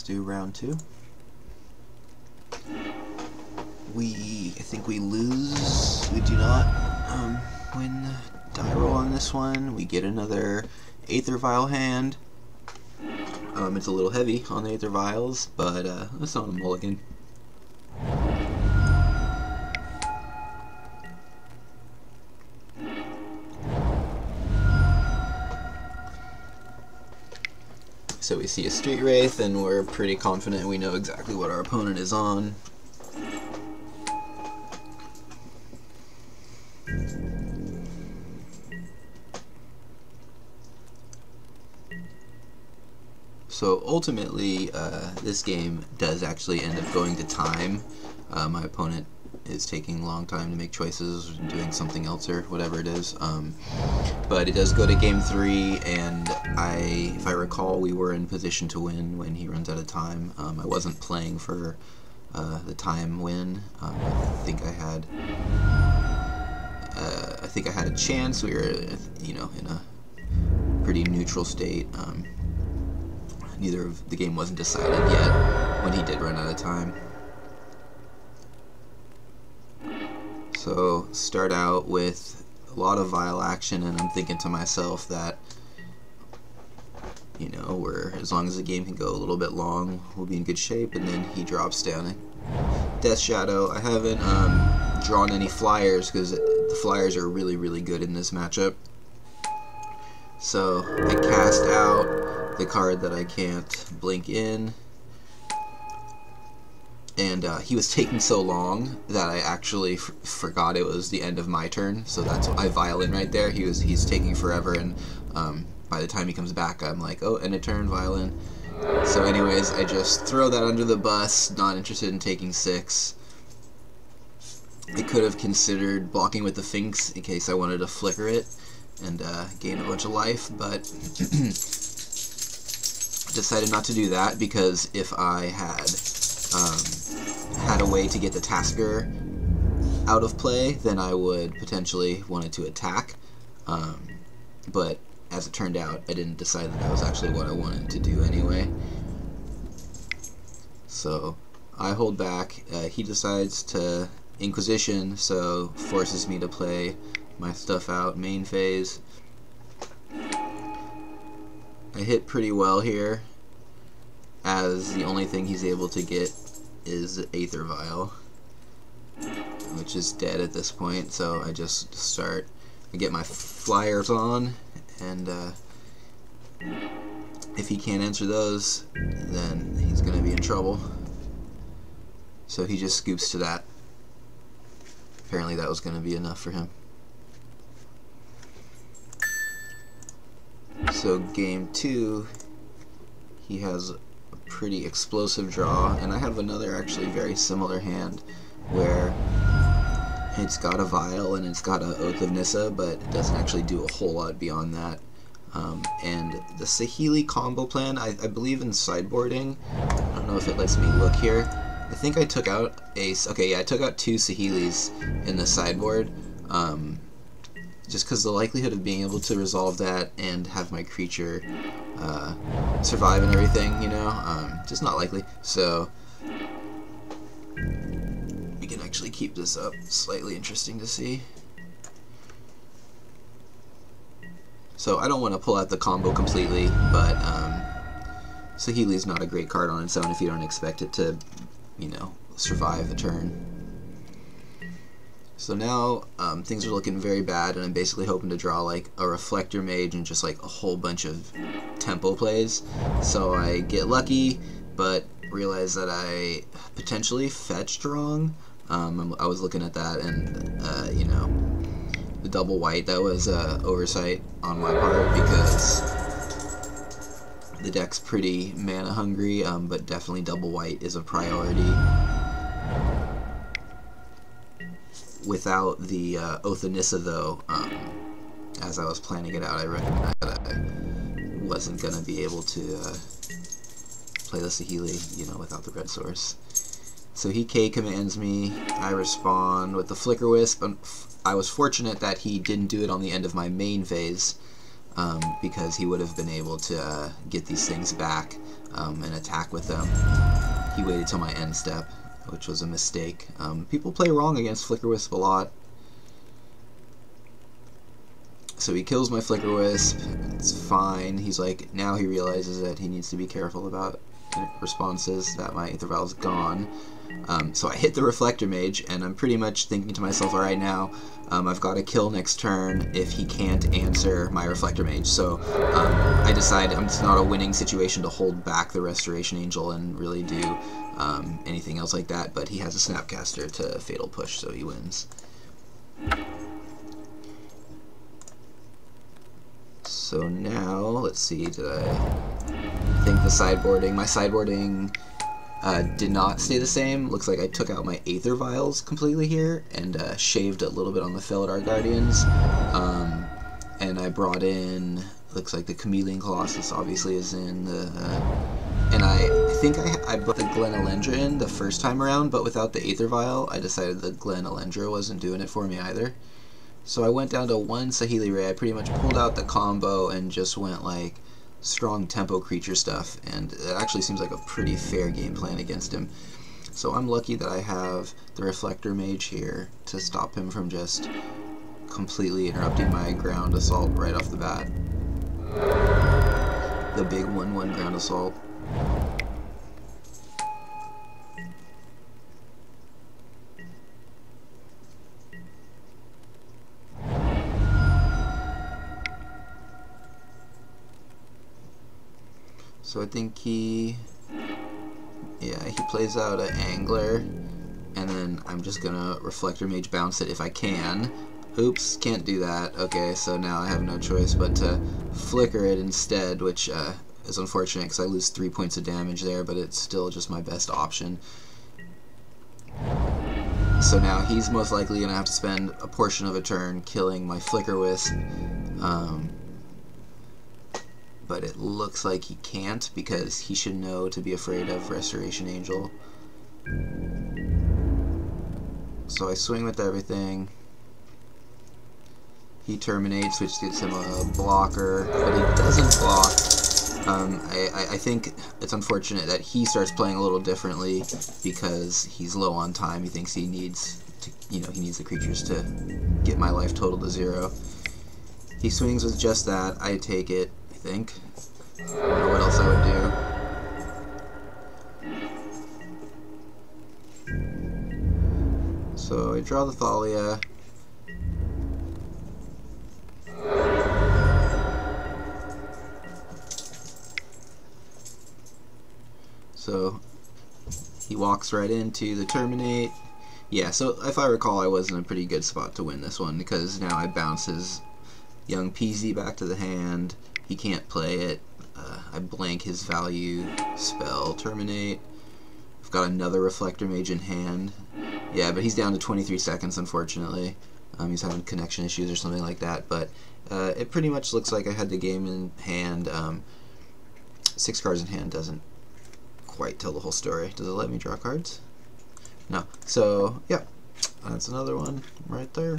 do round 2. I think we lose. We do not win the die roll on this one. We get another Aether Vial hand. It's a little heavy on the Aether Vials, but it's not a mulligan. So we see a Street Wraith, and we're pretty confident we know exactly what our opponent is on. So ultimately, this game does actually end up going to time. My opponent is taking a long time to make choices, doing something else or whatever it is. But it does go to game 3, and if I recall, we were in position to win when he runs out of time. I wasn't playing for the time win. I think I had a chance. We were, you know, in a pretty neutral state. Neither of the game wasn't decided yet when he did run out of time. So start out with a lot of vial action, and I'm thinking to myself that, you know, as long as the game can go a little bit long, we'll be in good shape. And then he drops down a Death Shadow. I haven't drawn any flyers because the flyers are really, really good in this matchup. So I cast out the card that I can't blink in, and he was taking so long that I actually forgot it was the end of my turn. So that's why I vial in right there. He's taking forever, and by the time he comes back, I'm like, oh, end of turn, vial in. So anyways, I just throw that under the bus. Not interested in taking 6. I could have considered blocking with the Finks in case I wanted to flicker it and gain a bunch of life, but decided not to do that, because if I had a way to get the Tasker out of play, then I would potentially wanted to attack. But as it turned out, I didn't decide that was actually what I wanted to do anyway. So I hold back. He decides to Inquisition, so forces me to play my stuff out main phase. I hit pretty well here, as the only thing he's able to get is Aether Vial, which is dead at this point. So I just start, I get my flyers on, and if he can't answer those, then he's gonna be in trouble. So he just scoops to that. Apparently that was gonna be enough for him. So game 2, he has a pretty explosive draw, and I have another actually very similar hand where it's got a Vial and it's got a Oath of Nissa, but it doesn't actually do a whole lot beyond that. And the Saheeli combo plan, I believe in sideboarding. I don't know if it lets me look here. I think I took out I took out 2 Saheelis in the sideboard. Just because the likelihood of being able to resolve that and have my creature survive and everything, you know, just not likely. So we can actually keep this up. Slightly interesting to see. So I don't want to pull out the combo completely, but Saheeli's not a great card on its own if you don't expect it to, you know, survive the turn. So now things are looking very bad, and I'm basically hoping to draw like a Reflector Mage and just like a whole bunch of tempo plays. So I get lucky, but realize that I potentially fetched wrong. I was looking at that, and you know, the double white, that was oversight on my part, because the deck's pretty mana hungry, but definitely double white is a priority. Without the Oath of Nissa, though, as I was planning it out, I recognized that I wasn't going to be able to play the Saheeli, you know, without the red source. So he K-commands me, I respond with the Flicker Wisp, and I was fortunate that he didn't do it on the end of my main phase, because he would have been able to get these things back and attack with them. He waited till my end step, which was a mistake. People play wrong against Flicker Wisp a lot. So he kills my Flicker Wisp. It's fine. He's like, now he realizes that he needs to be careful about responses, that my Aether Vial's gone. So I hit the Reflector Mage, and I'm pretty much thinking to myself, alright, now I've got to kill next turn if he can't answer my Reflector Mage. So I decide it's not a winning situation to hold back the Restoration Angel and really do anything else like that, but he has a Snapcaster to Fatal Push, so he wins. So now, let's see, did I think the sideboarding, my sideboarding did not stay the same. Looks like I took out my Aether Vials completely here and shaved a little bit on the Felidar Guardians. And I brought in, looks like the Chameleon Colossus obviously is in the, and I think I put the Glen Elendra in the first time around, but without the Aether Vial, I decided the Glen Elendra wasn't doing it for me either. So I went down to one Saheeli Ray. I pretty much pulled out the combo and just went like strong tempo creature stuff, and it actually seems like a pretty fair game plan against him. So I'm lucky that I have the Reflector Mage here to stop him from just completely interrupting my ground assault right off the bat. The big 1/1 ground assault. So I think he plays out an Angler, and then I'm just gonna Reflector Mage bounce it if I can. Oops, can't do that. Okay, so now I have no choice but to Flicker it instead, which is unfortunate because I lose 3 points of damage there, but it's still just my best option. So now he's most likely gonna have to spend a portion of a turn killing my Flicker Wisp. But it looks like he can't because he should know to be afraid of Restoration Angel. So I swing with everything. He terminates, which gets him a blocker, but he doesn't block. I think it's unfortunate that he starts playing a little differently because he's low on time. He thinks he needs to, he needs the creatures to get my life total to 0. He swings with just that. I take it. I think. I don't know what else I would do. So I draw the Thalia. So he walks right into the Terminate. Yeah, so if I recall, I was in a pretty good spot to win this one because now I bounce his young PZ back to the hand. He can't play it. I blank his value spell, Terminate. I've got another Reflector Mage in hand. Yeah, but he's down to 23 seconds, unfortunately. He's having connection issues or something like that, but it pretty much looks like I had the game in hand. 6 cards in hand doesn't quite tell the whole story. Does it let me draw cards? No. So, yeah, that's another one right there.